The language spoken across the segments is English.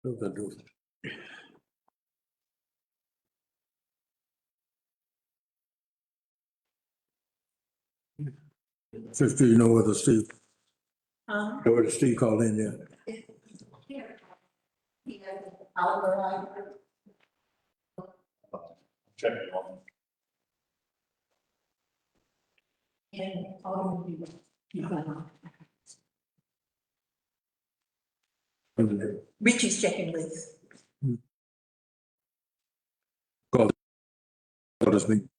What that do? Sister, you know whether Steve, know whether Steve called in yet? Check it on. And Aldermen. Richie's checking list. Call this meeting.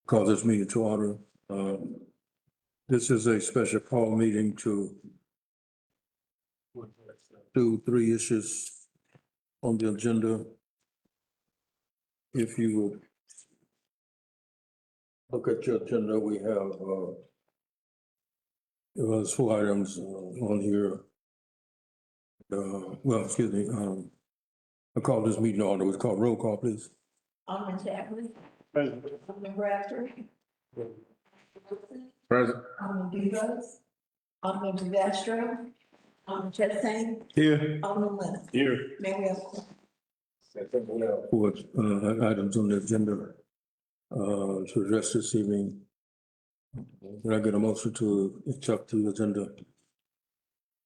Call this meeting to order. This is a special call meeting to do 3 issues on the agenda. If you would look at your agenda, we have, there was 4 items on here. Well, excuse me, I call this meeting to order. It's called roll call, please. Alderman Chapman. Present. Alderman Bradford. Present. Alderman Duvall. Alderman Devastro. Alderman Chastain. Here. Alderman Lennon. Here. Mayor Will. I think we have 4 items on the agenda to address this evening. Can I get a motion to accept the agenda?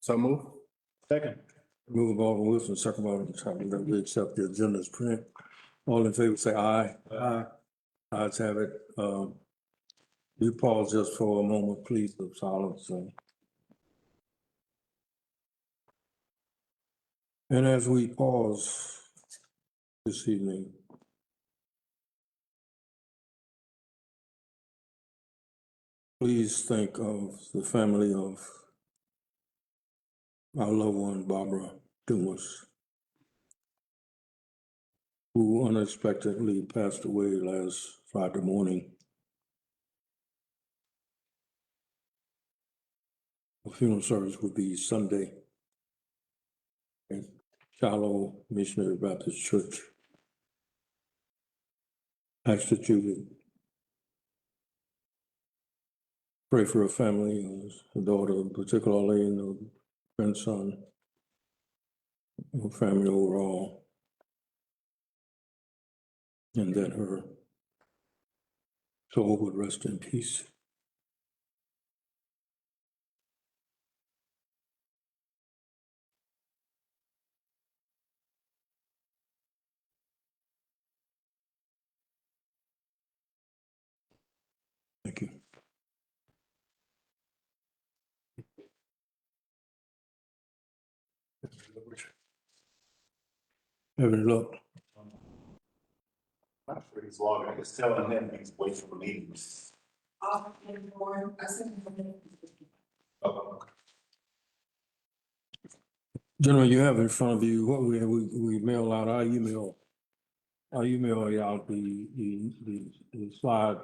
So move. Second. Move of Alderman Wilson, second by Alderman Chapman, that we accept the agenda as printed. All in favor, say aye. Aye. Ayes have it. We pause just for a moment, please, of silence. And as we pause this evening, please think of the family of our loved one, Barbara Dumas, who unexpectedly passed away last Friday morning. The funeral service would be Sunday at Shiloh Missionary Baptist Church. I ask that you would pray for her family, her daughter particularly, and her grandson, her family overall, and that her soul would rest in peace. Thank you. Have any luck? I'm sure he's logging. I was telling him he's waiting for meetings. Oh, Gentlemen, you have in front of you what we mail out our email. I email you out the slide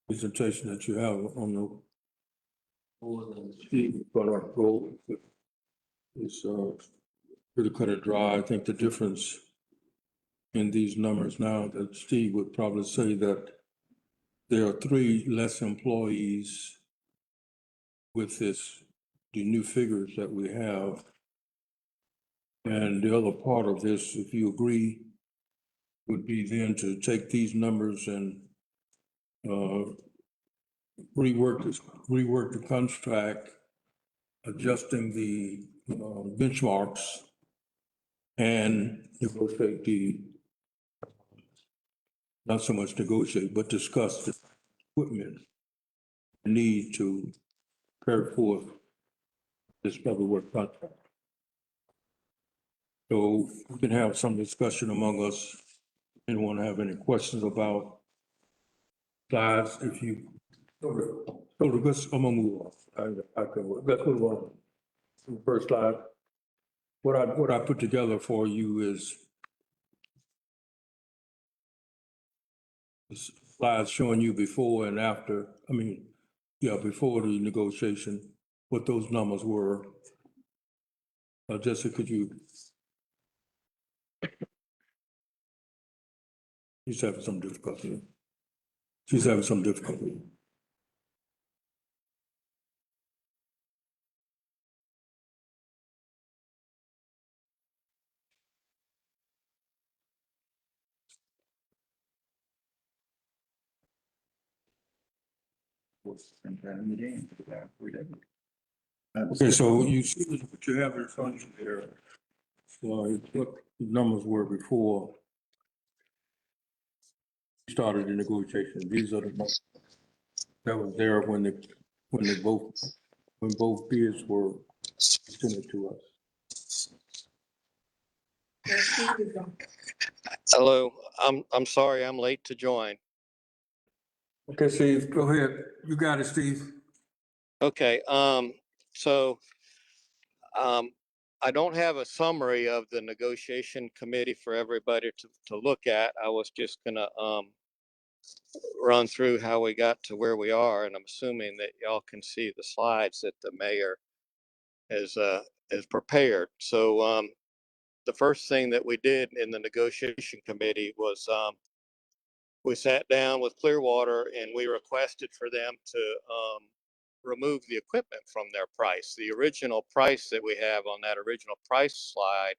presentation that you have on the sheet, but our goal is really cut it dry. I think the difference in these numbers now that Steve would probably say that there are 3 less employees with the new figures that we have. And the other part of this, if you agree, would be then to take these numbers and rework the contract, adjusting the benchmarks, and negotiate not so much negotiate, but discuss the equipment need to carry forth this public work contract. So we can have some discussion among us. Anyone have any questions about slides? If you go to this, I'm gonna move on. Let's move on. First slide. What I put together for you is slides showing you before and after. I mean, yeah, before the negotiation, what those numbers were. Jessica, could you? She's having some difficulty. She's having some difficulty. Okay, so you see what you have in front of you there. So what the numbers were before we started the negotiation. These are the numbers that was there when both bids were presented to us. Hello, I'm sorry I'm late to join. Okay, Steve, go ahead. You got it, Steve. Okay, so I don't have a summary of the negotiation committee for everybody to look at. I was just gonna run through how we got to where we are, and I'm assuming that y'all can see the slides that the mayor has prepared. So the first thing that we did in the negotiation committee was we sat down with Clearwater and we requested for them to remove the equipment from their price. The original price that we have on that original price slide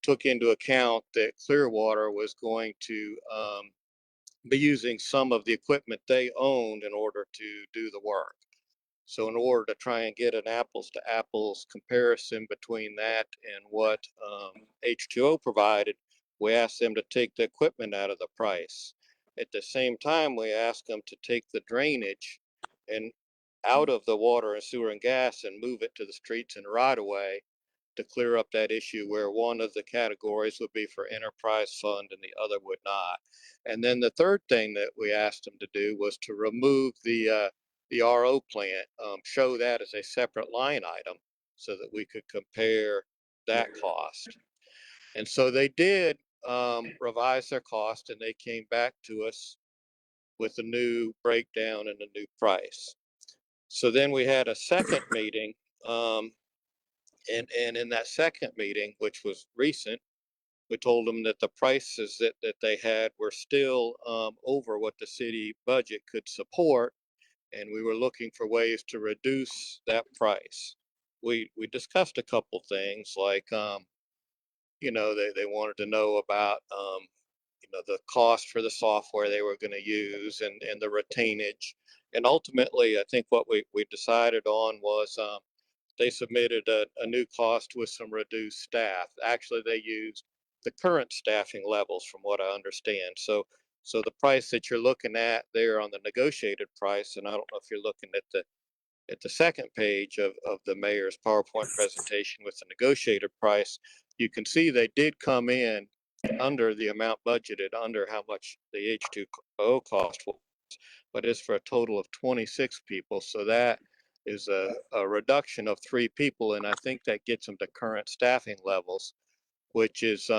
took into account that Clearwater was going to be using some of the equipment they owned in order to do the work. So in order to try and get an apples to apples comparison between that and what H2O provided, we asked them to take the equipment out of the price. At the same time, we asked them to take the drainage and out of the water and sewer and gas and move it to the streets and right of way to clear up that issue where one of the categories would be for enterprise fund and the other would not. And then the third thing that we asked them to do was to remove the RO plant, show that as a separate line item so that we could compare that cost. And so they did revise their cost and they came back to us with a new breakdown and a new price. So then we had a second meeting, and in that second meeting, which was recent, we told them that the prices that they had were still over what the city budget could support, and we were looking for ways to reduce that price. We discussed a couple things like, they wanted to know about, the cost for the software they were going to use and the retainage. And ultimately, I think what we decided on was they submitted a new cost with some reduced staff. Actually, they used the current staffing levels from what I understand. So the price that you're looking at there on the negotiated price, and I don't know if you're looking at the second page of the mayor's PowerPoint presentation with the negotiated price, you can see they did come in under the amount budgeted, under how much the H2O cost was, but it's for a total of 26 people. So that is a reduction of 3 people, and I think that gets them to current staffing levels, which is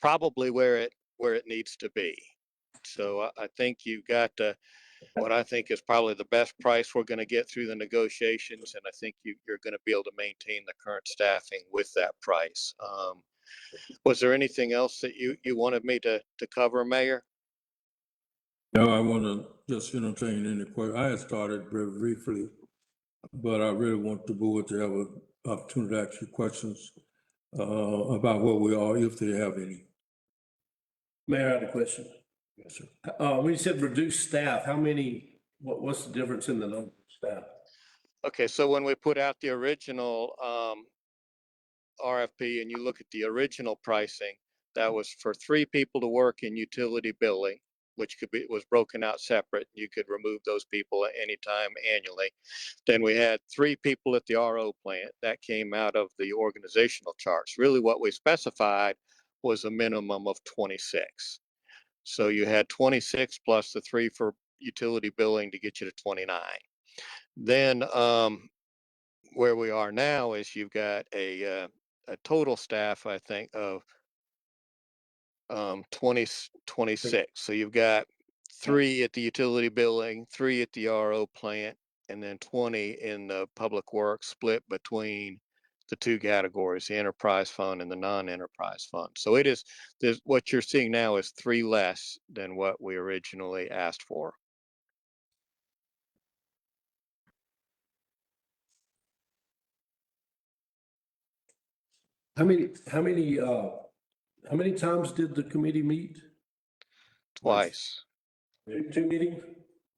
probably where it needs to be. So I think you've got what I think is probably the best price we're going to get through the negotiations, and I think you're going to be able to maintain the current staffing with that price. Was there anything else that you wanted me to cover, Mayor? No, I want to just entertain any question. I had started very briefly, but I really want the board to have an opportunity to ask you questions about where we are, if they have any. Mayor, I had a question. Yes, sir. When you said reduce staff, how many, what's the difference in the number of staff? Okay, so when we put out the original RFP and you look at the original pricing, that was for 3 people to work in utility billing, which was broken out separate. You could remove those people at any time annually. Then we had 3 people at the RO plant. That came out of the organizational charts. Really what we specified was a minimum of 26. So you had 26 plus the 3 for utility billing to get you to 29. Then where we are now is you've got a total staff, I think, of 26. So you've got 3 at the utility billing, 3 at the RO plant, and then 20 in the public works, split between the 2 categories, the enterprise fund and the non-enterprise fund. So what you're seeing now is 3 less than what we originally asked for. How many times did the committee meet? Twice. 2 meetings?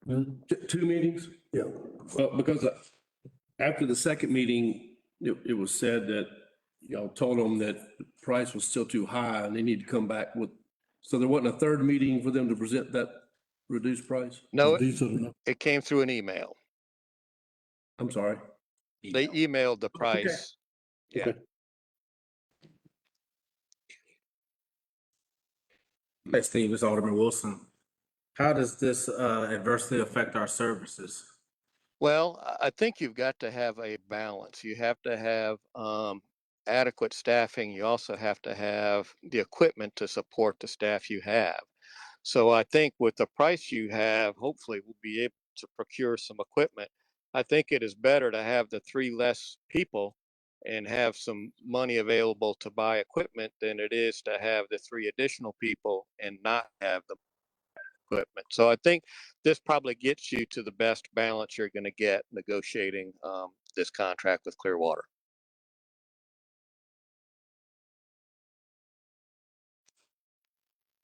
Two meetings? Yeah. Well, because after the second meeting, it was said that y'all told them that the price was still too high and they need to come back with, so there wasn't a third meeting for them to present that reduced price? No, These are the, it came through an email. I'm sorry. They emailed the price. Yeah. Okay. Hey, Steve, it's Alderman Wilson. How does this adversely affect our services? Well, I think you've got to have a balance. You have to have adequate staffing. You also have to have the equipment to support the staff you have. So I think with the price you have, hopefully we'll be able to procure some equipment. I think it is better to have the 3 less people and have some money available to buy equipment than it is to have the 3 additional people and not have the equipment. So I think this probably gets you to the best balance you're going to get negotiating this contract with Clearwater.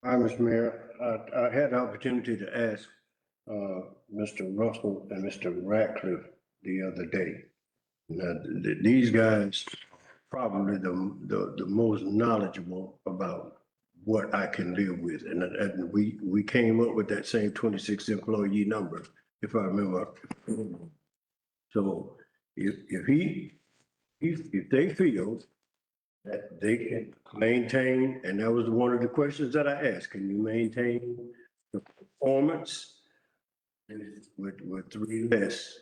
Hi, Mr. Mayor. I had the opportunity to ask Mr. Russell and Mr. Ratcliffe the other day. Now, these guys probably the most knowledgeable about what I can live with. And we came up with that same 26 employee number, if I remember. So if they feel that they can maintain, and that was one of the questions that I asked, can you maintain the performance with 3 less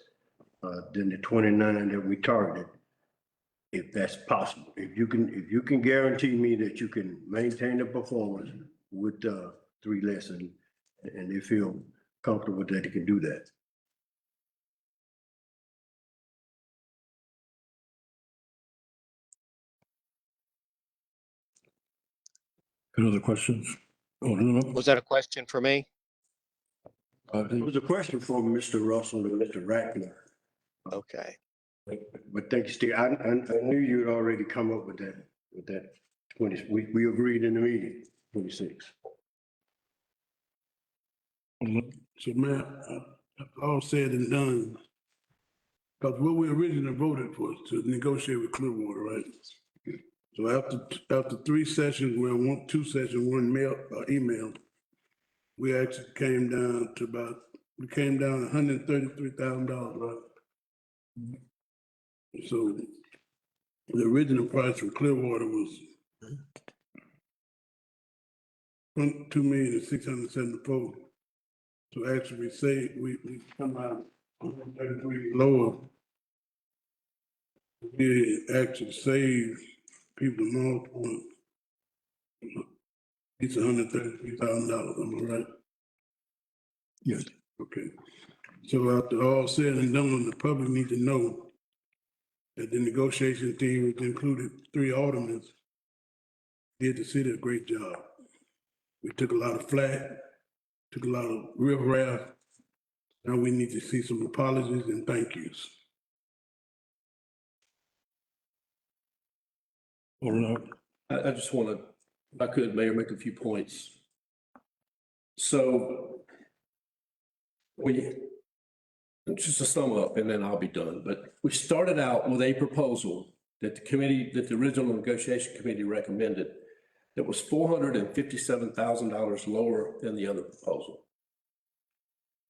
than the 29 that we targeted? If that's possible, if you can guarantee me that you can maintain the performance with 3 less and they feel comfortable that they can do that. any other questions? Oh, no, no. Was that a question for me? It was a question for Mr. Russell and Mr. Ratcliffe. Okay. But thank you, Steve. I knew you'd already come up with that 20, we agreed in the meeting, 26. So, Mayor, all said and done, because what we originally voted was to negotiate with Clearwater, right? So after 3 sessions, well, 2 sessions, 1 email, we actually came down to $133,000, right? So the original price for Clearwater was $2,674,000. So actually we come out 133 lower. We actually saved people more. It's $133,000, am I right? Yes. Okay. So after all said and done, the public need to know that the negotiation team, which included 3 aldermen, did the city a great job. We took a lot of flack, took a lot of riffraff. Now we need to see some apologies and thank yous. Or not. I just want to, if I could, Mayor, make a few points. So just to sum up, and then I'll be done, but we started out with a proposal that the original negotiation committee recommended that was $457,000 lower than the other proposal.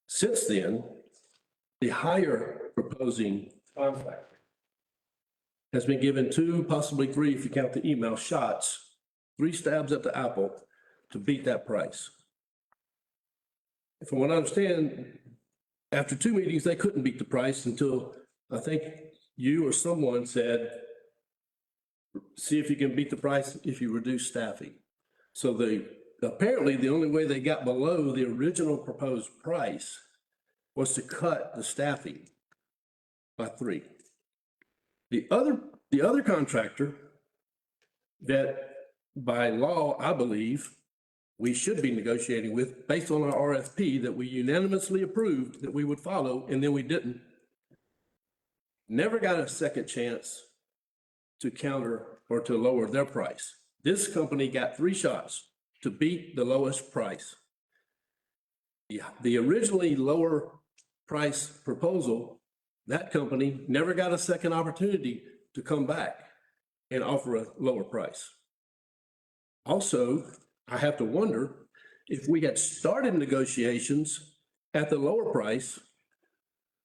Since then, the higher proposing contractor has been given 2, possibly 3, if you count the email shots, 3 stabs at the apple to beat that price. From what I understand, after 2 meetings, they couldn't beat the price until I think you or someone said, see if you can beat the price if you reduce staffing. So apparently the only way they got below the original proposed price was to cut the staffing by 3. The other contractor that by law, I believe, we should be negotiating with based on our RFP that we unanimously approved that we would follow, and then we didn't. Never got a second chance to counter or to lower their price. This company got 3 shots to beat the lowest price. The originally lower price proposal, that company never got a second opportunity to come back and offer a lower price. Also, I have to wonder if we had started negotiations at the lower price,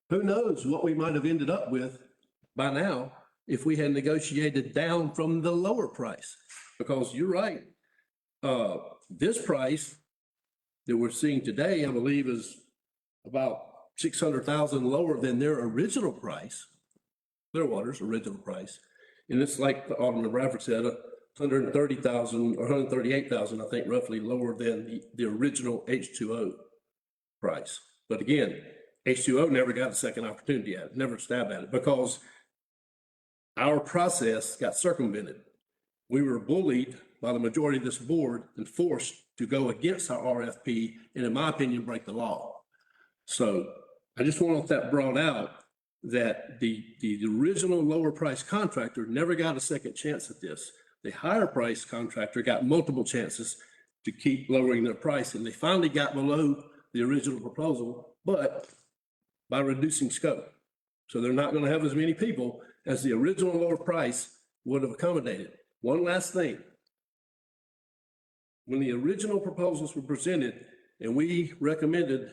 who knows what we might have ended up with by now if we had negotiated down from the lower price. Because you're right, this price that we're seeing today, I believe, is about 600,000 lower than their original price, Clearwater's original price. And it's like Alderman Bradford said, 130,000 or 138,000, I think, roughly lower than the original H2O price. But again, H2O never got a second opportunity at it, never stabbed at it, because our process got circumvented. We were bullied by the majority of this board and forced to go against our RFP and, in my opinion, break the law. So I just want that brought out, that the original lower price contractor never got a second chance at this. The higher price contractor got multiple chances to keep lowering their price, and they finally got below the original proposal, but by reducing scope. So they're not going to have as many people as the original lower price would have accommodated. One last thing. When the original proposals were presented and we recommended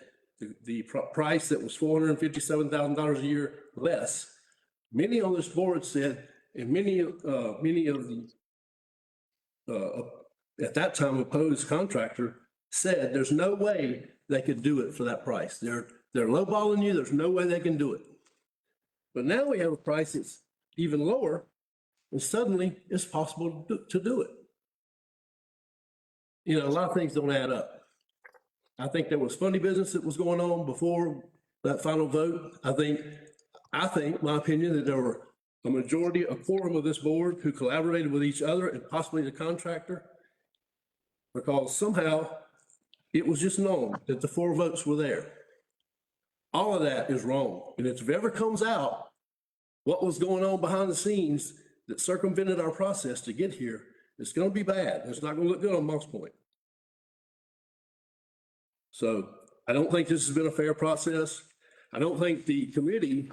the price that was $457,000 a year less, many on this board said, and many of the at that time opposed contractor said there's no way they could do it for that price. They're lowballing you. There's no way they can do it. But now we have a price that's even lower, and suddenly it's possible to do it. You know, a lot of things don't add up. I think there was funny business that was going on before that final vote. I think, my opinion, that there were a majority, a quorum of this board who collaborated with each other and possibly the contractor, because somehow it was just known that the 4 votes were there. All of that is wrong. And if it ever comes out what was going on behind the scenes that circumvented our process to get here, it's going to be bad. It's not going to look good on Moss Point. So I don't think this has been a fair process. I don't think the committee,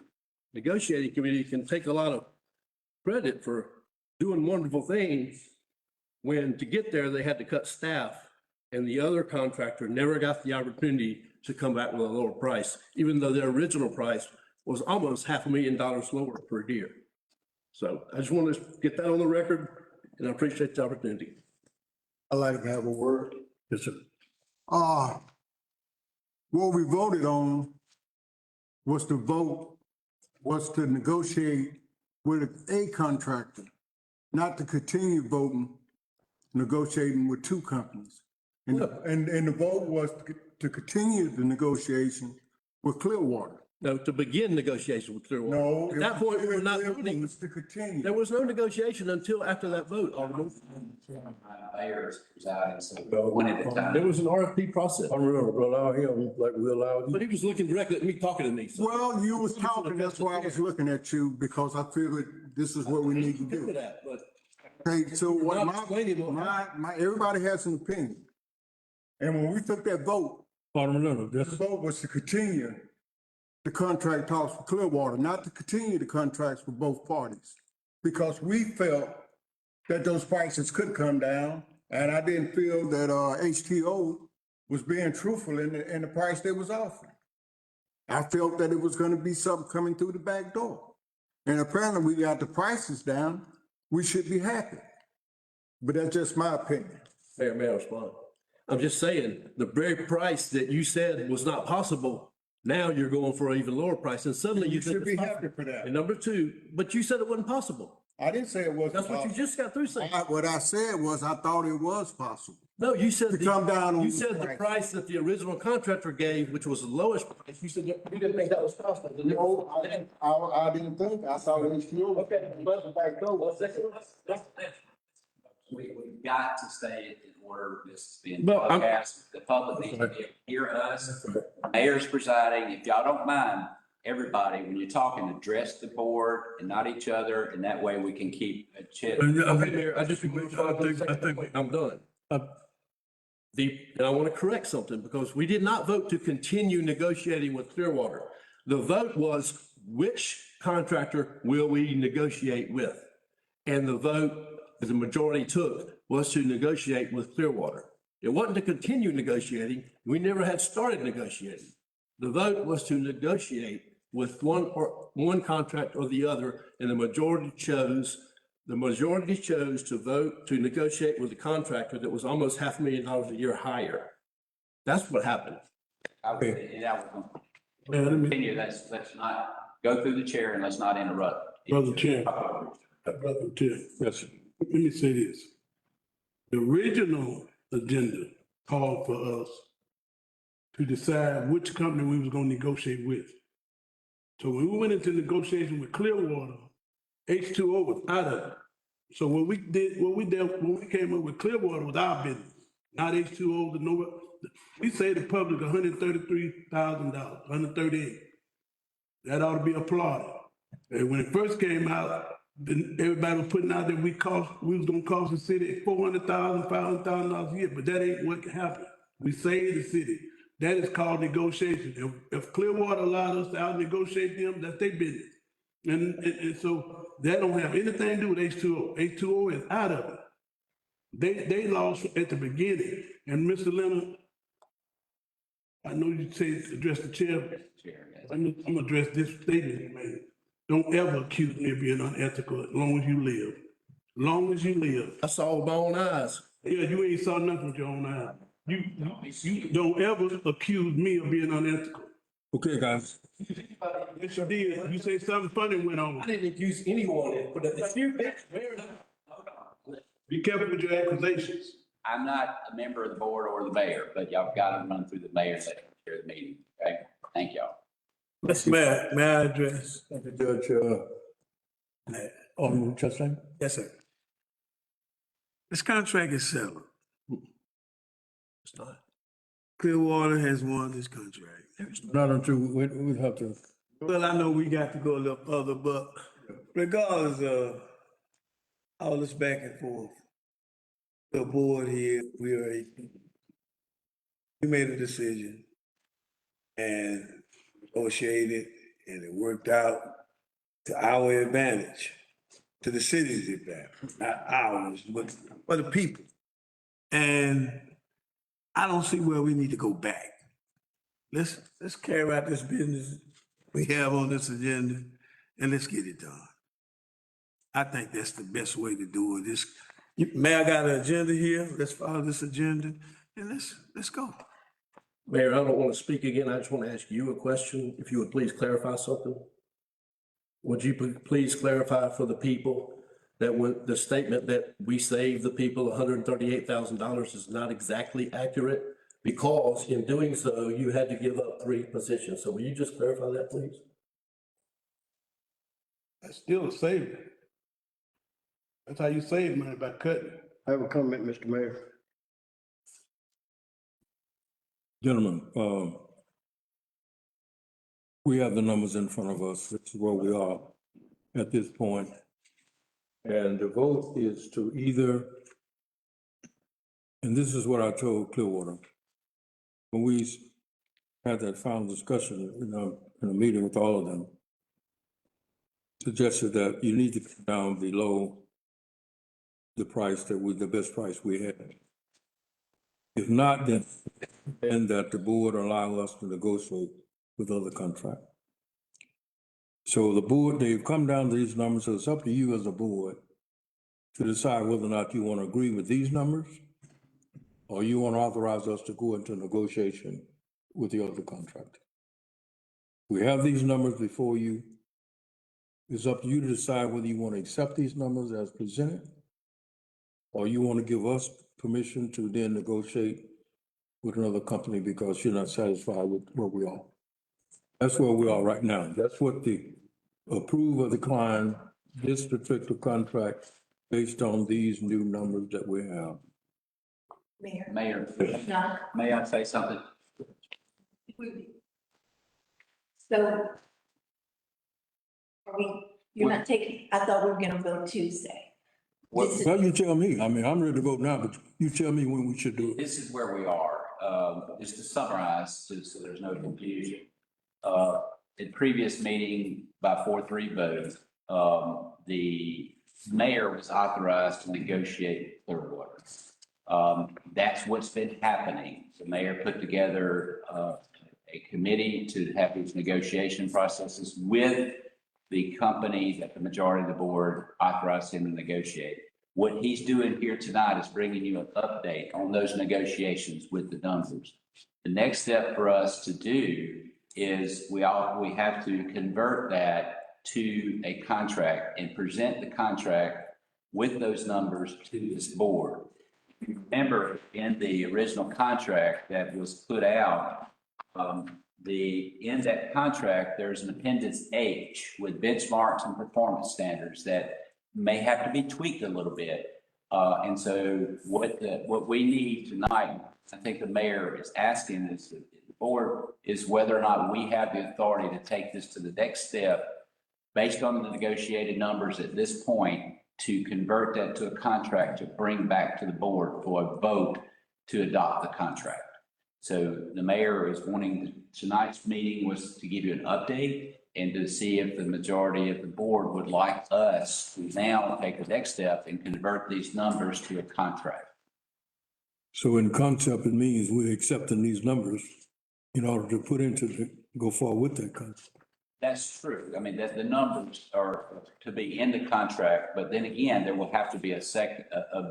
negotiating committee, can take a lot of credit for doing wonderful things when to get there they had to cut staff, and the other contractor never got the opportunity to come back with a lower price, even though their original price was almost $500,000 lower per year. So I just want to get that on the record, and I appreciate the opportunity. I'd like to have a word. Yes, sir. What we voted on was to negotiate with a contractor, not to continue negotiating with 2 companies. And the vote was to continue the negotiation with Clearwater. No, to begin negotiations with Clearwater. No. At that point, we were not It voting. was to continue. There was no negotiation until after that vote, Alderman. Mayor's presiding, so one at a time. There was an RFP process, I remember, but allow him like we allowed you. but he was looking directly at me, talking to me. So Well, you was talking, that's why I was looking at you, because I figured this is what we need to look at do. that, but Okay, so what Not explaining what everybody has an opinion. And when we took that vote, Alderman Leonard, the yes, vote was to continue the contract talks for Clearwater, not to continue the contracts for both parties. Because we felt that those prices could come down, and I didn't feel that HTO was being truthful in the price they was offering. I felt that it was gonna be something coming through the back door. And apparently we got the prices down, we should be happy. But that's just my opinion. Mayor, may I respond? I'm just saying, the very price that you said was not possible, now you're going for an even lower price, and suddenly you think should be it's happy possible. for that. And number 2, but you said it wasn't possible. I didn't say it wasn't That's what you possible. just got through saying. What I said was I thought it was possible. No, you said, To come down on you the said the price. price that the original contractor gave, which was the lowest price, you said you didn't think that was possible. No, I didn't think, I thought HTO. Okay, but back door, what's that? We've got to stay in order. This has been Well, I'm- broadcast. The public needs to hear us. Mayor's presiding. If y'all don't mind, everybody, when you're talking, address the board and not each other, and that way we can keep a chat. Okay, Mayor, I just, I think, I'm done. uh, And I want to correct something, because we did not vote to continue negotiating with Clearwater. The vote was, which contractor will we negotiate with? And the vote, as the majority took, was to negotiate with Clearwater. It wasn't to continue negotiating. We never had started negotiating. The vote was to negotiate with one contract or the other, and the majority chose to vote to negotiate with a contractor that was almost $500,000 a year higher. That's what happened. I would, and I would Man, let me, continue, let's not go through the chair and let's not interrupt. Brother Chair, Brother Chair, Yes, sir. let me say this. The original agenda called for us to decide which company we was gonna negotiate with. So when we went into negotiation with Clearwater, H2O was out of it. So when we came up with Clearwater was our business, not H2O, we say the public $133,000, $138,000. That ought to be applauded. And when it first came out, then everybody was putting out that we was gonna cost the city $400,000, $500,000 a year, but that ain't what happened. We saved the city. That is called negotiation. If Clearwater allowed us to out negotiate them, that's their business. And so that don't have anything to do with H2O. H2O is out of it. They lost at the beginning. And Mr. Leonard, I know you say address the chair. Chair, yes. I'm gonna address this statement you made. Don't ever accuse me of being unethical as long as you live. As long as you live. I saw with my own eyes. Yeah, you ain't saw nothing with your own eyes. You don't ever accuse me of being unethical. Okay, guys. Yes, you did. You say something funny went I on. didn't accuse anyone, but if you, Be careful with your accusations. I'm not a member of the board or the mayor, but y'all got to run through the mayor and let him chair the meeting, okay? Thank y'all. Mr. Mayor, may I address? Thank you, Judge, Alderman Chastain. Yes, sir. This contract is settled. it's not. Clearwater has won this contract. Not until we'd have to, Well, I know we got to go a little further, but regardless of all this back and forth, the board here, we made a decision and negotiated, and it worked out to our advantage, to the city's advantage, not ours, but for the people. And I don't see where we need to go back. Let's carry out this business we have on this agenda and let's get it done. I think that's the best way to do it. Mayor got an agenda here. Let's follow this agenda and let's go. Mayor, I don't want to speak again. I just want to ask you a question. If you would please clarify something. Would you please clarify for the people that when the statement that we saved the people $138,000 is not exactly accurate? Because in doing so, you had to give up 3 positions. So will you just clarify that, please? That's still a saving. That's how you save money, by cutting. I have a comment, Mr. Mayor. gentlemen, we have the numbers in front of us. This is where we are at this point. And the vote is to either, and this is what I told Clearwater, when we had that final discussion, in a meeting with all of them, suggested that you need to come down below the price the best price we had. If not, then that the board allow us to negotiate with other contracts. So the board, they've come down to these numbers, so it's up to you as a board to decide whether or not you want to agree with these numbers or you want to authorize us to go into negotiation with the other contractor. We have these numbers before you. It's up to you to decide whether you want to accept these numbers as presented or you want to give us permission to then negotiate with another company because you're not satisfied with where we are. That's where we are right now. That's what the approve or decline this particular contract based on these new numbers that we have. Mayor. Mayor, may I say something? So you're not taking, I thought we were gonna vote Tuesday. This is- Well, you tell me. I mean, I'm ready to vote now, but you tell me when we should do it. This is where we are. Just to summarize, so there's no confusion. in previous meeting by 4-3 vote, the mayor was authorized to negotiate Clearwater. That's what's been happening. The mayor put together a committee to have these negotiation processes with the company that the majority of the board authorized him to negotiate. What he's doing here tonight is bringing you an update on those negotiations with the numbers. The next step for us to do is we have to convert that to a contract and present the contract with those numbers to this board. If you remember, in the original contract that was put out, in that contract, there's an appendix H with benchmarks and performance standards that may have to be tweaked a little bit. And so what we need tonight, I think the mayor is asking this, the board, is whether or not we have the authority to take this to the next step based on the negotiated numbers at this point, to convert that to a contract to bring back to the board for a vote to adopt the contract. So the mayor is wanting, tonight's meeting was to give you an update and to see if the majority of the board would like us to now take the next step and convert these numbers to a contract. So in concept, it means we're accepting these numbers in order to put go forward with that contract. That's true. I mean, that the numbers are to be in the contract, but then again, there will have to be a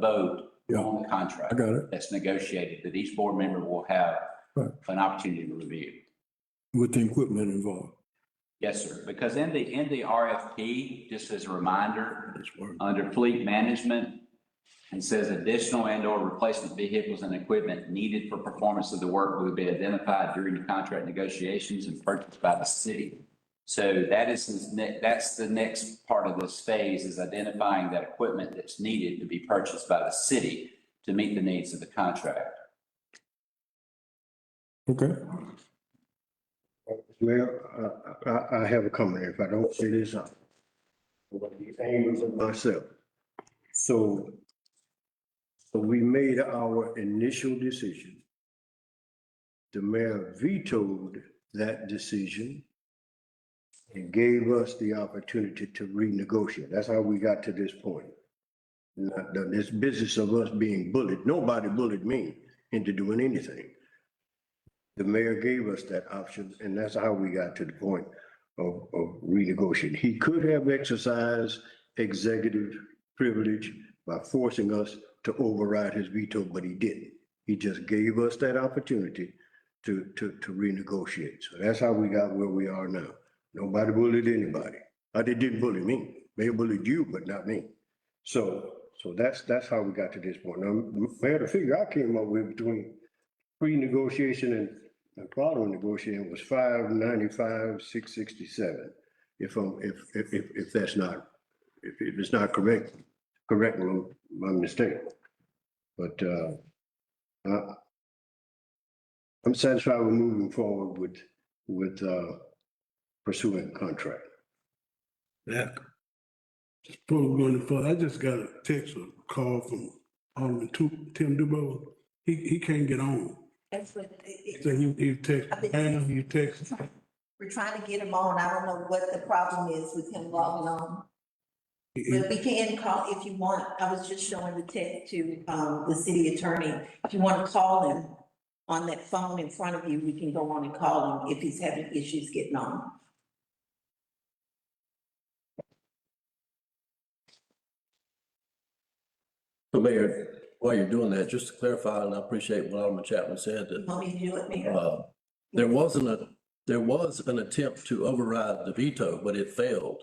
vote on the contract. I got it. That's negotiated, that each board member will have Right. an opportunity to review. With the equipment involved. Yes, sir. Because in the RFP, just as a reminder, under fleet management, it says additional and/or replacement vehicles and equipment needed for performance of the work will be identified during the contract negotiations and purchased by the city. So that's the next part of this phase, is identifying that equipment that's needed to be purchased by the city to meet the needs of the contract. Okay. Well, I have a comment. If I don't say this, I'm going to be angry with myself. So we made our initial decision. The mayor vetoed that decision and gave us the opportunity to renegotiate. That's how we got to this point. This business of us being bullied, nobody bullied me into doing anything. The mayor gave us that option, and that's how we got to the point of renegotiating. He could have exercised executive privilege by forcing us to override his veto, but he didn't. He just gave us that opportunity to renegotiate. So that's how we got where we are now. Nobody bullied anybody. They didn't bully me. They bullied you, but not me. So that's how we got to this point. Now, Mayor, the figure I came up with between pre-negotiation and following negotiation was 595, 667. If that's not, if it's not correct my mistake. But I'm satisfied with moving forward with pursuing contract. Yeah. Before we go any further, I just got a text or call from Alderman Tim DuBois. He can't get on. That's what, So he texted, and he texted. we're trying to get him on. I don't know what the problem is with him logging on. But we can call if you want. I was just showing the text to the city attorney. If you want to call him on that phone in front of you, we can go on and call him if he's having issues getting on. So Mayor, while you're doing that, just to clarify, and I appreciate what Alderman Chapman said, You that want me to do it, Mayor? there was an attempt to override the veto, but it failed.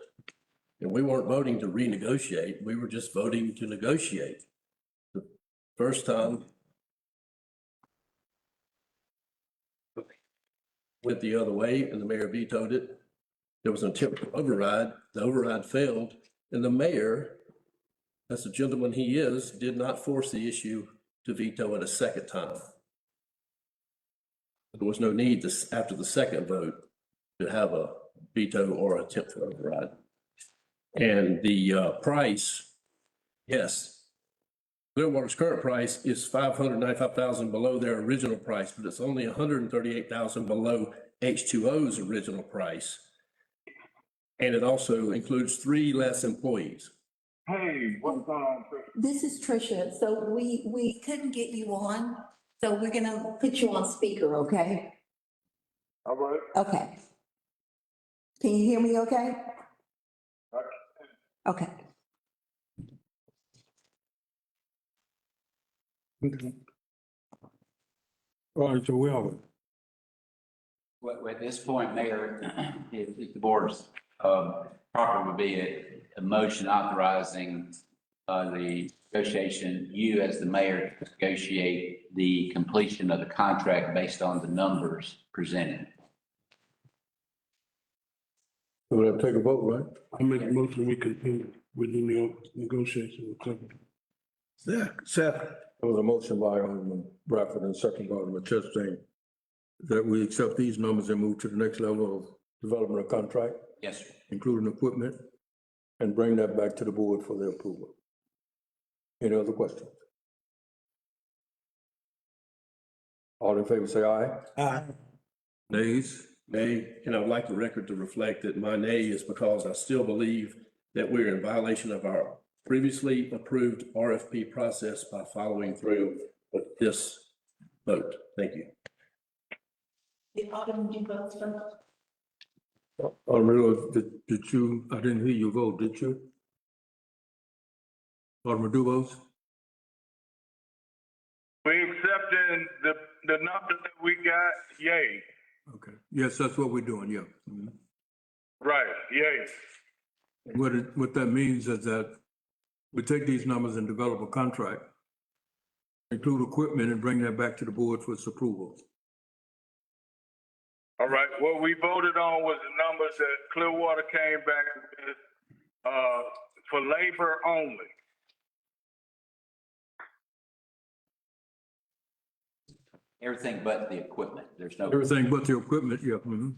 And we weren't voting to renegotiate, we were just voting to negotiate. The first time went the other way and the mayor vetoed it. There was an attempt to override, the override failed, and the mayor, as the gentleman he is, did not force the issue to veto it a second time. There was no need after the second vote to have a veto or attempt to override. And the price, yes, Clearwater's current price is $595,000 below their original price, but it's only $138,000 below H2O's original price. And it also includes 3 less employees. Hey, what's going on, Chris? This is Tricia. So we couldn't get you on, so we're gonna put you on speaker, okay? All right. Okay. Can you hear me okay? Okay. All right, so we have it. Well, at this point, Mayor, if the board's proper would be a motion authorizing the negotiation, you as the mayor to negotiate the completion of the contract based on the numbers presented. So we'll take a vote, right? I make a motion, we continue with the negotiation with company. Yeah, second. There was a motion by Alderman Bradford and second by Alderman Chastain that we accept these numbers and move to the next level of development of contract, Yes, sir. including equipment, and bring that back to the board for their approval. Any other questions? All in favor, say aye. Aye. Nays? Nay, and I would like the record to reflect that my nay is because I still believe that we're in violation of our previously approved RFP process by following through with this vote. Thank you. Did Alderman do both first? Alderman, did you, I didn't hear you vote, did you? Alderman Dubose? We accepting the number that we got, yay. Okay, yes, that's what we're doing, yeah. Mhm. Right, yay. What that means is that we take these numbers and develop a contract, include equipment and bring that back to the board for its approval. All right, what we voted on was the numbers that Clearwater came back with, for labor only. Everything but the equipment. There's no. Everything but the equipment, yeah. Mhm.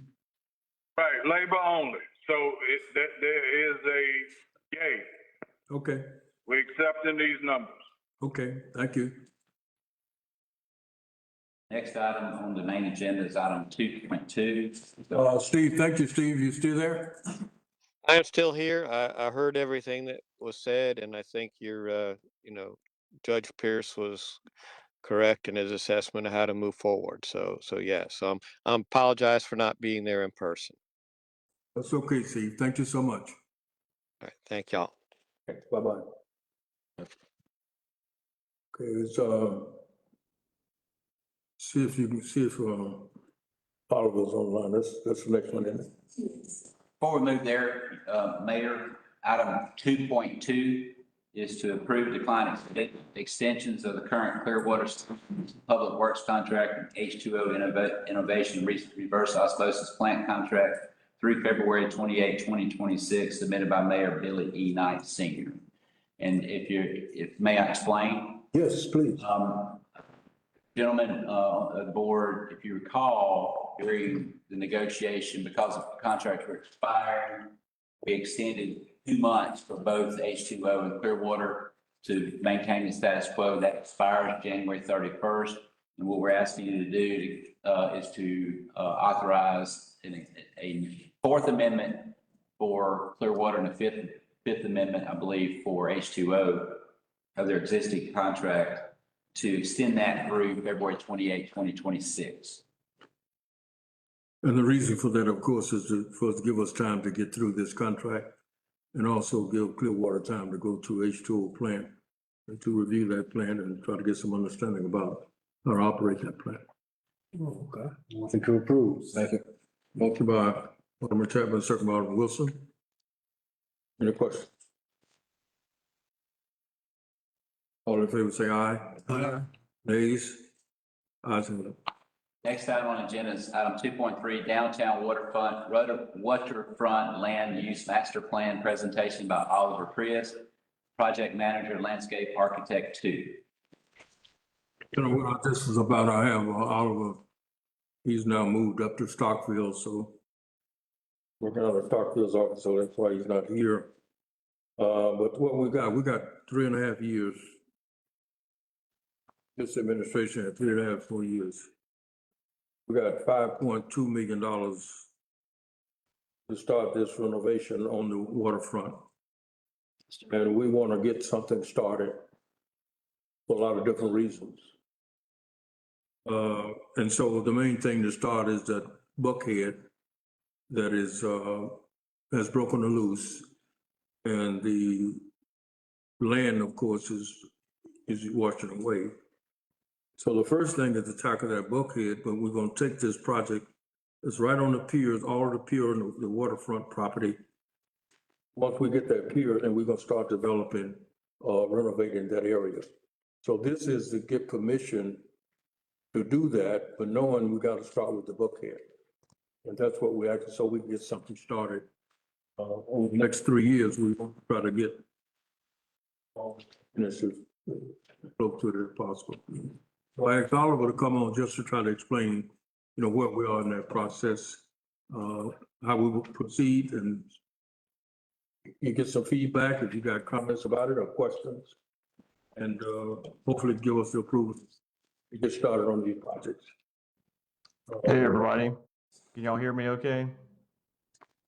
Right, labor only. So there is a yay. Okay, We accepting these numbers. okay, thank you. Next item on the main agenda is item 2.2. Steve, thank you, Steve. You still there? I am still here. I heard everything that was said, and I think your, Judge Preus was correct in his assessment of how to move forward. So yes, I apologize for not being there in person. That's okay, Steve. Thank you so much. All right, thank y'all. Bye-bye. Okay, it's, see if you can see if, Oliver's online. That's the next one, isn't it? Before we move there, Mayor, item 2.2 is to approve decline extensions of the current Clearwater Public Works contract and H2O Innovation Reverse Osmosis Plant contract through February 28, 2026, submitted by Mayor Billy E. Knight Sr. And may I explain? Yes, please. Gentlemen, of the board, if you recall, during the negotiation, because the contracts were expiring, we extended 2 months for both H2O and Clearwater to maintain the status quo. That expires January 31st. And what we're asking you to do is to authorize a 4th amendment for Clearwater and a fifth amendment, I believe, for H2O of their existing contract to extend that through February 28, 2026. And the reason for that, of course, is for us to give us time to get through this contract and also give Clearwater time to go to H2O plant and to review that plant and try to get some understanding about how to operate that plant. Okay. Motion to approve. Second. Motion by Alderman Chapman, second by Alderman Wilson. Any questions? All in favor, say aye. Aye. Nays? Ayes have it. Next item on the agenda is item 2.3, downtown waterfront land use master plan presentation by Oliver Preus, project manager, landscape architect 2. You know what this is about? I have Oliver, he's now moved up to Stockville, so working out of Stockville's office, so that's why he's not here. But what we got 3.5 years. This administration had 3.5, 4 years. We got $5.2 million to start this renovation on the waterfront. And we want to get something started for a lot of different reasons. And so the main thing to start is that buckhead that is, has broken loose. And the land, of course, is washing away. So the first thing is to tackle that buckhead, but we're gonna take this project, it's right on the piers, all of the pier and the waterfront property. Once we get that pier, then we're gonna start developing, renovating that area. So this is to get permission to do that, but knowing we gotta start with the buckhead. And that's what we actually, so we can get something started. Over the next 3 years, we want to try to get this as close to it as possible. So I asked Oliver to come on just to try to explain, you know, where we are in that process, how we will proceed, and you get some feedback if you got comments about it or questions, and hopefully give us the approval to get started on these projects. Hey, everybody. Can y'all hear me okay?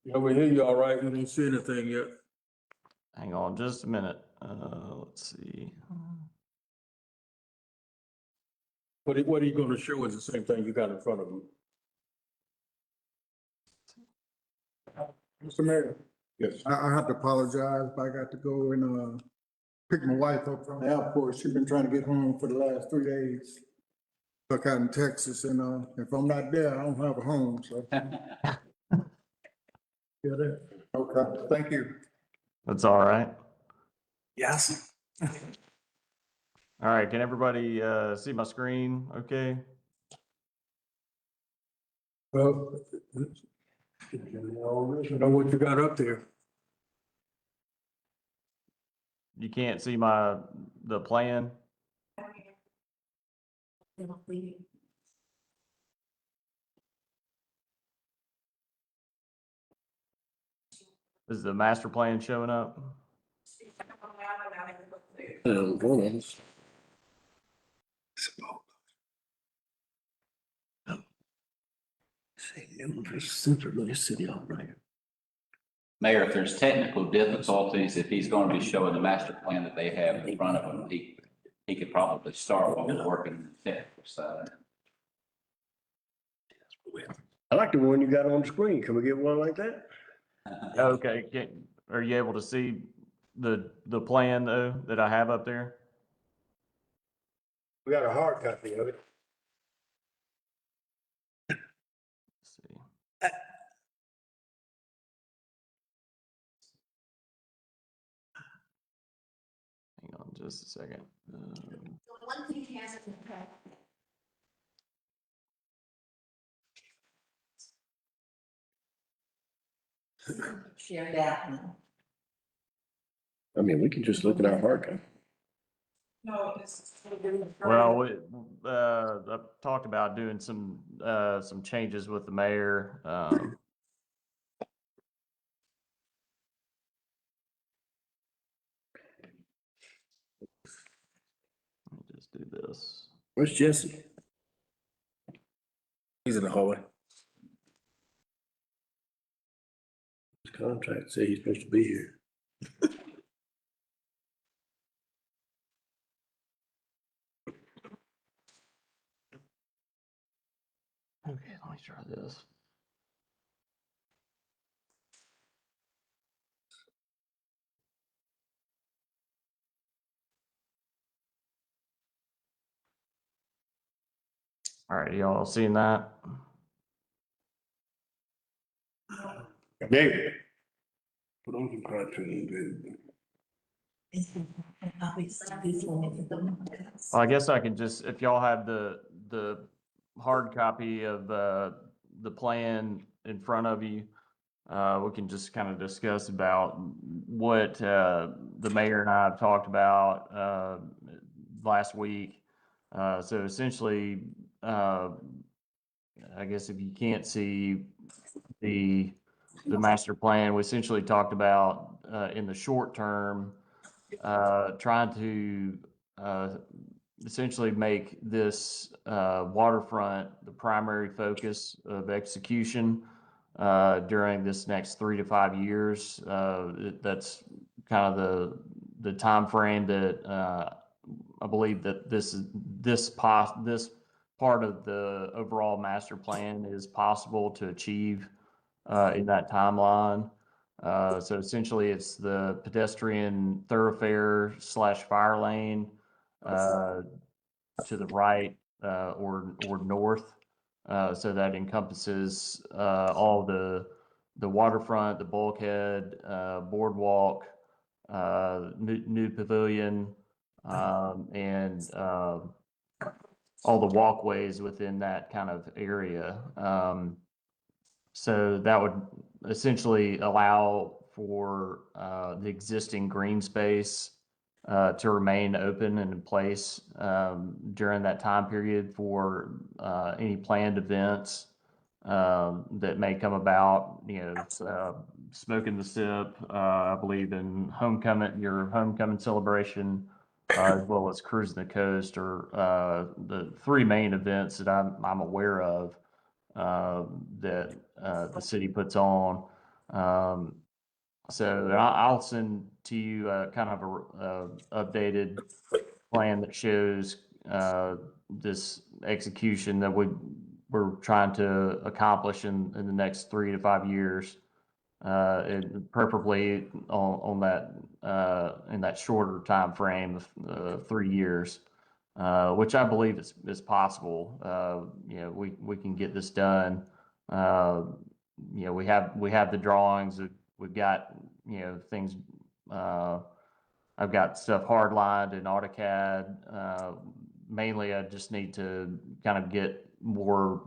Yeah, we hear you all right. We don't see anything yet. Hang on just a minute. Let's see. What are you gonna show us? The same thing you got in front of you? Mr. Mayor, Yes. I have to apologize if I got to go and pick my wife up from the airport. She's been trying to get home for the last 3 days. Stuck out in Texas, and if I'm not there, I don't have a home, so. Yeah, that. Okay, thank you. That's all right. Yes. All right, can everybody see my screen okay? Well, you know what you got up there. You can't see the plan? Is the master plan showing up? Mayor, if there's technical difficulties, if he's going to be showing the master plan that they have in front of him, he could probably start while we're working on the technical side. I like the one you got on the screen. Can we get one like that? Okay, are you able to see the plan though that I have up there? We got a hard copy of it. Let's see. Hang on just a second. One thing has to happen. Share that one. I mean, we can just look at our hard copy. No, it's. Well, I've talked about doing some changes with the mayor. Let me just do this. Where's Jesse? He's in the hallway. His contract say he's supposed to be here. Okay, let me try this. All right, y'all seeing that? David. Put on some cartoon, baby. Well, I guess I can just, if y'all have the hard copy of the plan in front of you, we can just kind of discuss about what the mayor and I have talked about last week. So essentially, I guess if you can't see the master plan, we essentially talked about in the short term, trying to essentially make this waterfront the primary focus of execution during this next 3 to 5 years. That's kind of the timeframe that I believe that this part of the overall master plan is possible to achieve in that timeline. So essentially, it's the pedestrian thoroughfare / fire lane to the right or north. So that encompasses all the waterfront, the bulkhead, boardwalk, new pavilion, and all the walkways within that kind of area. So that would essentially allow for the existing green space to remain open and in place during that time period for any planned events that may come about. Smoke in the Sip, I believe in your homecoming celebration, as well as Cruising the Coast, are the three main events that I'm aware of that the city puts on. So I'll send to you kind of a updated plan that shows this execution that we're trying to accomplish in the next 3 to 5 years, and preferably on that in that shorter time frame of 3 years, which I believe is possible. We can get this done. We have the drawings. We've got things. I've got stuff hardlined in AutoCAD. Mainly, I just need to kind of get more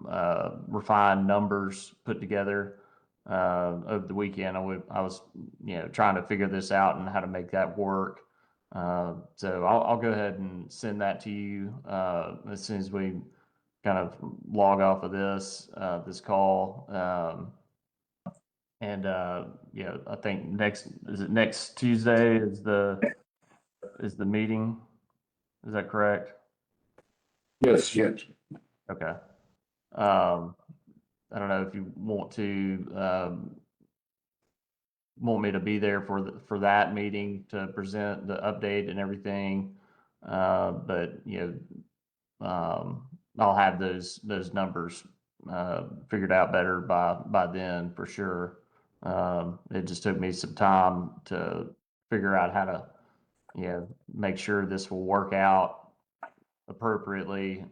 refined numbers put together over the weekend. I was trying to figure this out and how to make that work. So I'll go ahead and send that to you as soon as we kind of log off of this call. I think next Tuesday is the meeting. Is that correct? Yes, yes. Okay. I don't know if you want me to be there for that meeting to present the update and everything. But I'll have those numbers figured out better by then for sure. It just took me some time to figure out how to make sure this will work out appropriately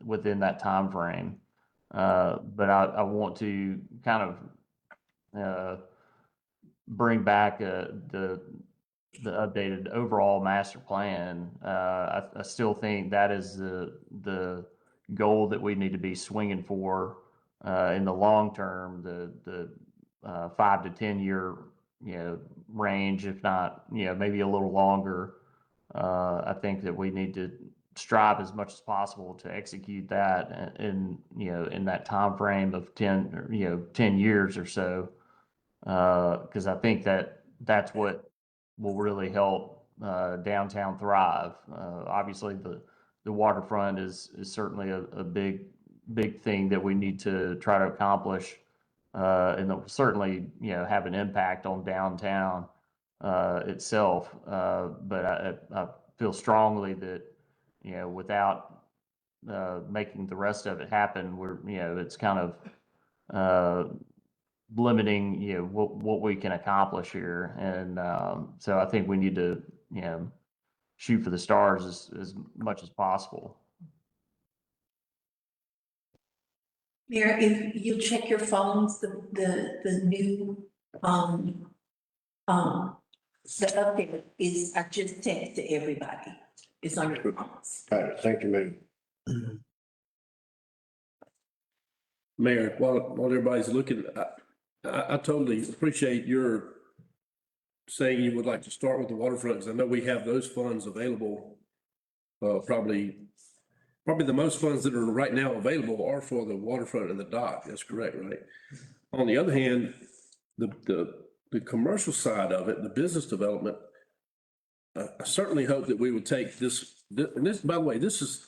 within that time frame. But I want to kind of bring back the updated overall master plan. I still think that is the goal that we need to be swinging for in the long term, the 5 to 10 year range, if not maybe a little longer. I think that we need to strive as much as possible to execute that in that time frame of 10 years or so, because I think that's what will really help downtown thrive. Obviously, the waterfront is certainly a big thing that we need to try to accomplish, and it will certainly have an impact on downtown itself. But I feel strongly that without making the rest of it happen, it's kind of limiting what we can accomplish here. And so I think we need to shoot for the stars as much as possible. Mayor, if you check your phones, the new the update is, I just texted to everybody. It's on your phones. All right, thank you, Mayor. Mayor, while everybody's looking, I totally appreciate your saying you would like to start with the waterfront, because I know we have those funds available. Probably the most funds that are right now available are for the waterfront and the dock. That's correct, right? On the other hand, the commercial side of it, the business development, I certainly hope that we would take this, and this, by the way, this is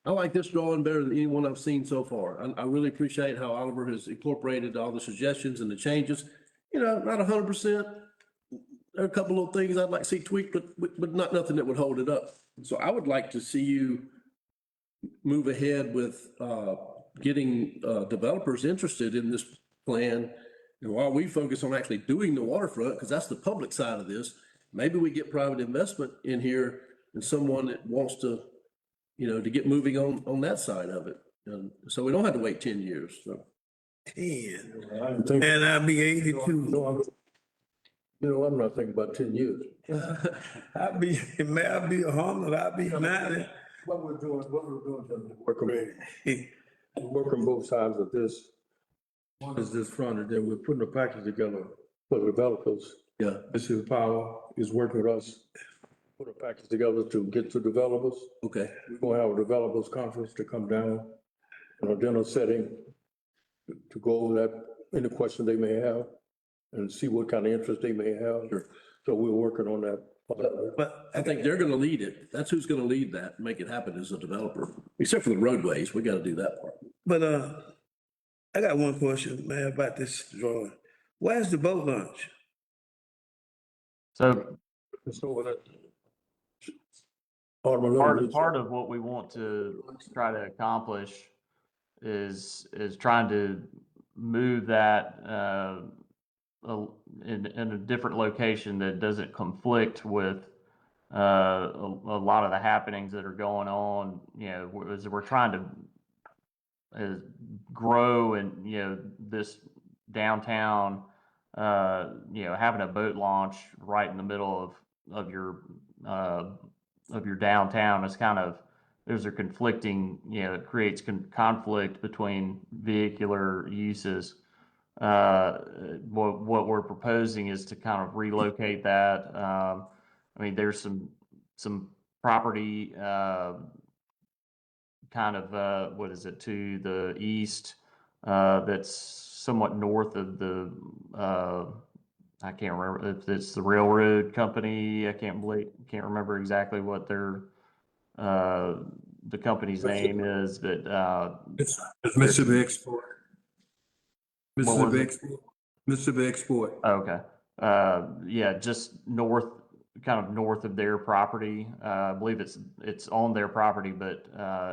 I like this drawing better than any one I've seen so far. I really appreciate how Oliver has incorporated all the suggestions and the changes. You know, not 100%. There are a couple of things I'd like to see tweaked, but not nothing that would hold it up. So I would like to see you move ahead with getting developers interested in this plan. And while we focus on actually doing the waterfront, because that's the public side of this, maybe we get private investment in here and someone that wants to, you know, to get moving on that side of it. And so we don't have to wait 10 years. So. 10, I didn't think, and I'll be 82. I'm not thinking about 10 years. I'll be 100, I'll be 90. What we're doing is working both sides of this. One is this front, and then we're putting a package together for the developers. Yeah. This is Power is working with us, put a package together to get to developers. Okay. We're gonna have a developers conference to come down in a dinner setting to go over that, any question they may have and see what kind of interest they may have. Sure. So we're working on that. But I think they're going to lead it. That's who's going to lead that, make it happen as a developer. Except for the roadways, we got to do that part. But I got one question, man, about this drawing. Where's the boat launch? So So that. part of what we want to try to accomplish is trying to move that in a different location that doesn't conflict with a lot of the happenings that are going on. You know, as we're trying to grow and, you know, this downtown, you know, having a boat launch right in the middle of your downtown is kind of, there's a conflicting, you know, it creates conflict between vehicular uses. What we're proposing is to kind of relocate that. I mean, there's some property, kind of, what is it, to the east, that's somewhat north of the, I can't remember if it's the railroad company. I can't remember exactly what their, the company's name is, but, It's Mississippi Export. What was Mississippi it? Export. Mississippi Export. Okay. Yeah, just kind of north of their property. I believe it's on their property, but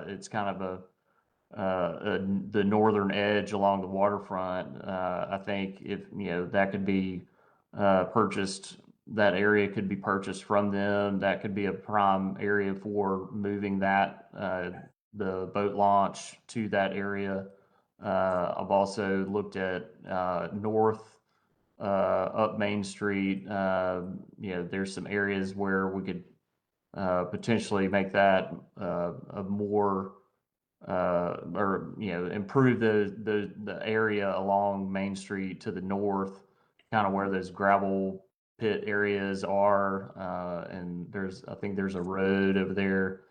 it's kind of the northern edge along the waterfront. I think if, you know, that could be purchased, that area could be purchased from them. That could be a prime area for moving that, the boat launch to that area. I've also looked at north up Main Street. You know, there's some areas where we could potentially make that a more or, you know, improve the area along Main Street to the north, kind of where those gravel pit areas are. And I think there's a road over there,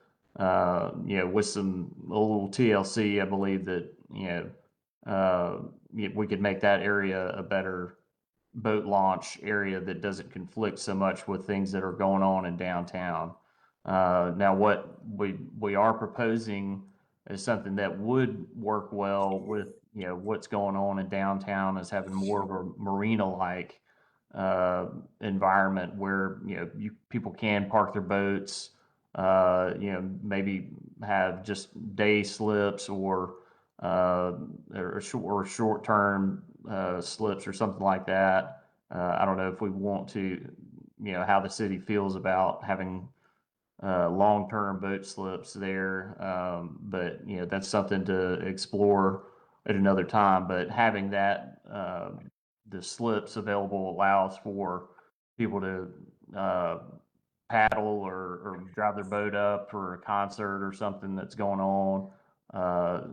you know, with a little TLC, I believe that, you know, we could make that area a better boat launch area that doesn't conflict so much with things that are going on in downtown. Now, what we are proposing is something that would work well with, you know, what's going on in downtown, is having more of a marina-like environment where, you know, people can park their boats, you know, maybe have just day slips or short-term slips or something like that. I don't know if we want to, you know, how the city feels about having long-term boat slips there. But, you know, that's something to explore at another time. But having that, the slips available allows for people to paddle or drive their boat up for a concert or something that's going on.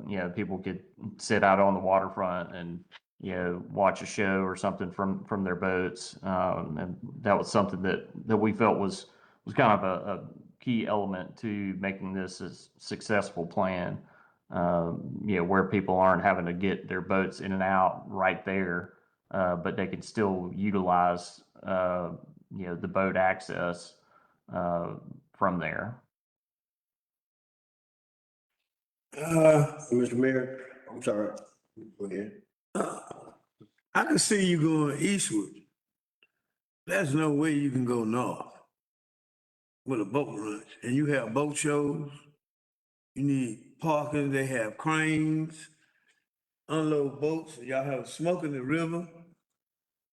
You know, people could sit out on the waterfront and, you know, watch a show or something from their boats. And that was something that we felt was kind of a key element to making this a successful plan. You know, where people aren't having to get their boats in and out right there, but they can still utilize, you know, the boat access from there. Mr. Mayor, I'm sorry. Go ahead. I can see you going eastward. There's no way you can go north with a boat launch. And you have boat shows. You need parking. They have cranes, unload boats. Y'all have smoke in the river.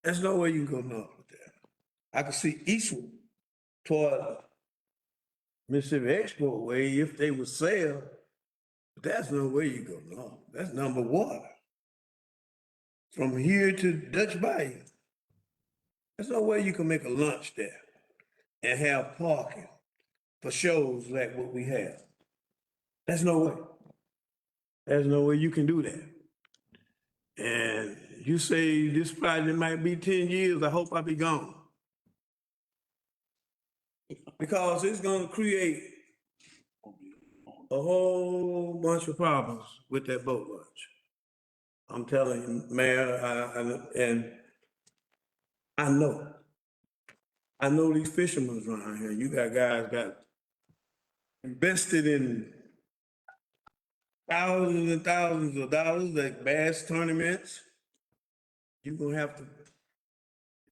There's no way you can go north with that. I can see eastward toward Mississippi Export Way if they would sail. But that's no way you go north. That's number one. From here to Dutch Bayou. There's no way you can make a lunch there and have parking for shows like what we have. There's no way. There's no way you can do that. And you say this project might be 10 years, I hope I be gone. Because it's gonna create a whole bunch of problems with that boat launch. I'm telling you, Mayor, and I know these fishermen around here. You got guys got invested in thousands and thousands of dollars, like bass tournaments. You're gonna have to,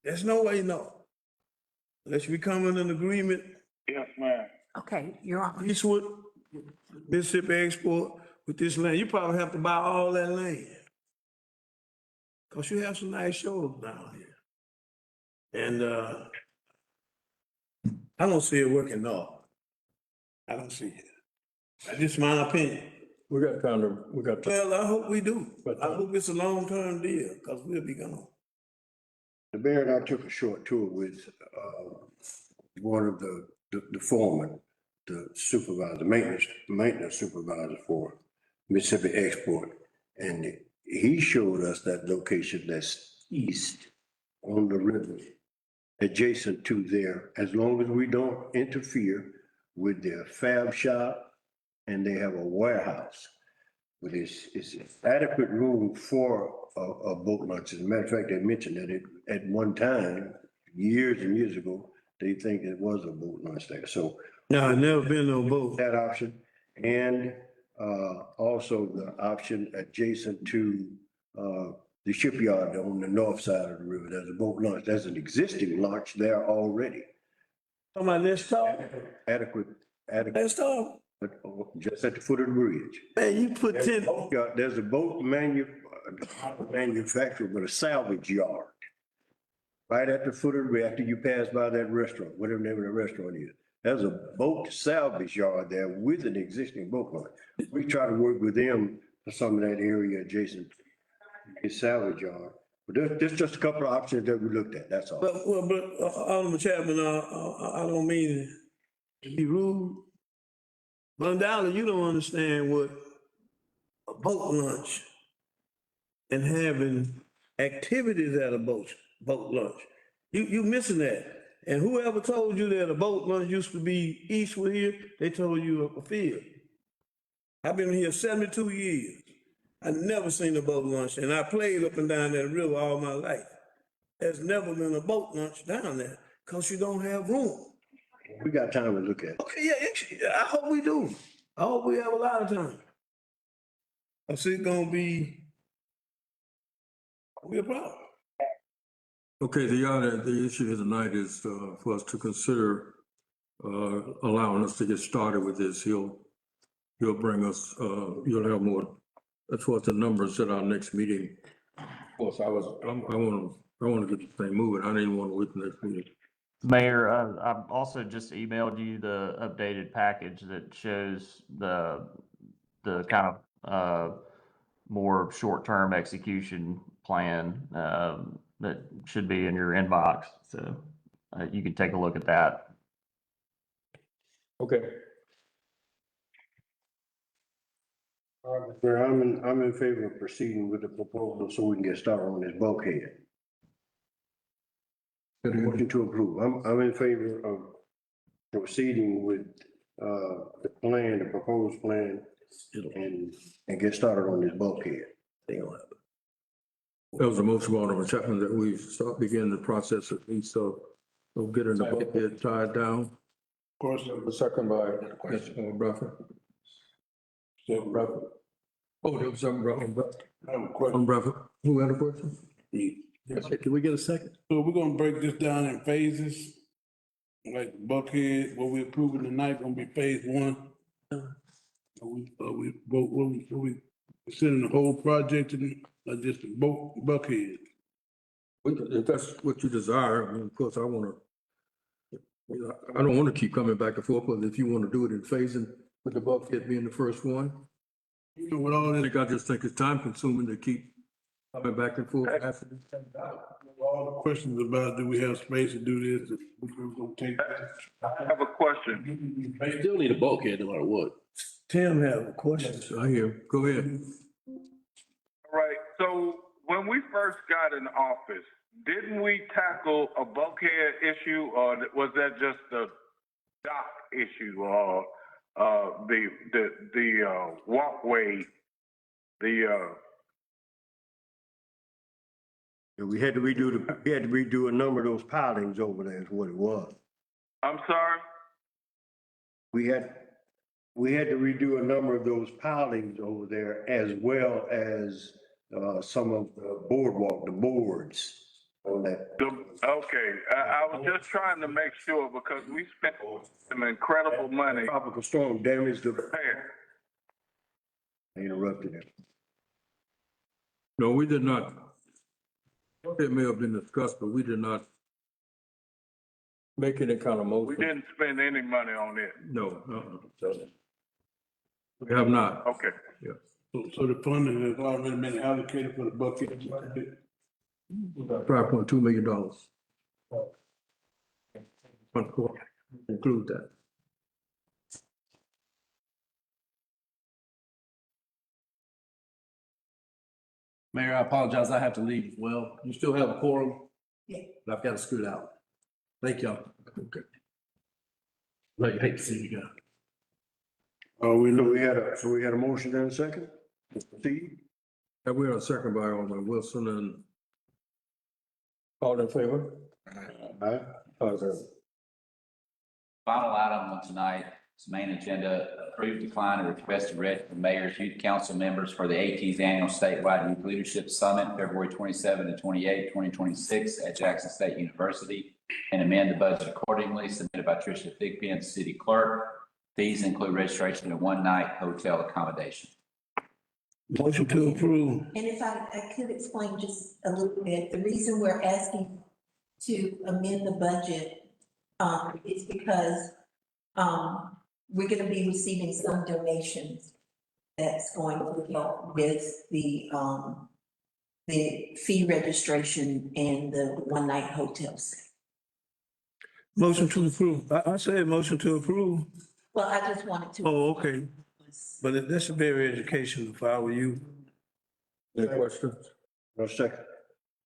there's no way, no. Unless we come in an agreement. Yes, ma'am. Okay, you're on. Eastwood, Mississippi Export with this land, you probably have to buy all that land. Cause you have some nice shows down here. And, I don't see it working, no. I don't see it. That's just my opinion. We got time. Well, I hope we do. I hope it's a long-term deal, cause we'll be gone. The mayor and I took a short tour with, one of the foreman, the supervisor, maintenance supervisor for Mississippi Export. And he showed us that location that's east on the river, adjacent to there, as long as we don't interfere with their fab shop and they have a warehouse. But it's adequate room for a boat launch. As a matter of fact, they mentioned that at one time, years and years ago, they think it was a boat launch there. So No, I've never been no boat. that option, and also the option adjacent to the shipyard on the north side of the river. There's a boat launch. There's an existing launch there already. Talking about this talk? Adequate, Let's talk. but just at the foot of the bridge. Man, you put 10, There's a boat manufacturer, but a salvage yard. Right at the foot of the bridge, after you pass by that restaurant, whatever the name of the restaurant is. There's a boat salvage yard there with an existing boat launch. We try to work with them for some of that area adjacent to the salvage yard. But there's just a couple of options that we looked at, that's all. but Alderman Chapman, I don't mean to be rude. But undoubtedly, you don't understand what a boat launch and having activities at a boat launch. You missing that. And whoever told you that a boat launch used to be eastward here, they told you a field. I've been here 72 years. I never seen a boat launch, and I played up and down that river all my life. There's never been a boat launch down there, because you don't have room. We got time to look at it. Okay, yeah, I hope we do. I hope we have a lot of time. I see it's gonna be a problem. Okay, the issue here tonight is for us to consider allowing us to get started with this. He'll bring us, you'll have more, that's what the numbers at our next meeting. Of course, I want to get the thing moving. I didn't want to wait the next meeting. Mayor, I've also just emailed you the updated package that shows the kind of more short-term execution plan that should be in your inbox. So you can take a look at that. Okay. All right, Mayor, I'm in favor of proceeding with the proposal so we can get started on this bulkhead. Motion to approve. I'm in favor of proceeding with the plan, the proposed plan, and get started on this bulkhead. That was a motion by Alderman Chapman that we begin the process at least of getting the bulkhead tied down. Of course, The second by Mr. Bradford. Seven Bradford. Oh, there was something wrong, I have a question. Bradford. Who had a question? Can we get a second? So we're gonna break this down in phases. Like Buckhead, what we're approving tonight gonna be phase one. Are we considering the whole project in, just Buckhead? If that's what you desire, I mean, of course, I wanna, I don't wanna keep coming back and forth, but if you wanna do it in phasing, with the Buckhead being the first one, You know, with all I this, just think it's time consuming to keep coming back and forth. all the questions about, do we have space to do this? We're gonna take. I have a question. They still need a bulkhead no matter what. Tim have a question. I hear, go ahead. All right, so when we first got in office, didn't we tackle a bulkhead issue, or was that just a dock issue, or the walkway, We had to redo a number of those pilings over there is what it was. I'm sorry? We had to redo a number of those pilings over there as well as, some of the boardwalk, the boards on that. Okay, I was just trying to make sure because we spent some incredible money. Tropical storm damaged the, Repair. I interrupted him. No, we did not. It may have been discussed, but we did not make any kind of We motion. didn't spend any money on it. No, we have not. Okay. So the funding has already been allocated for the Buckhead. $5.2 million. Include that. Mayor, I apologize. I have to leave as well. You still have a quorum? Yeah. But I've got to scoot out. Thank y'all. Okay. I hate to see you go. So we had a motion and a second? Steve? And we are second by Alderman Wilson and all in favor? Aye. Final item on tonight's main agenda, approve decline of request to read from mayor's youth council members for the 18th annual statewide youth leadership summit, February 27 to 28, 2026 at Jackson State University, and amend the budget accordingly, submitted by Tricia Thigpen and city clerk. These include registration and one-night hotel accommodation. Motion to approve. And if I could explain just a little bit, the reason we're asking to amend the budget is because we're gonna be receiving some donations that's going to help with the fee registration and the one-night hotels. Motion to approve. I said motion to approve. Well, I just wanted to. Oh, okay. But that's very educational if I were you. Any questions? No second.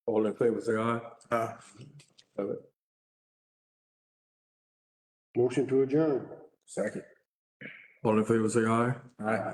All in favor, say aye. Have it. Motion to adjourn. Second. All in favor, say aye. Aye.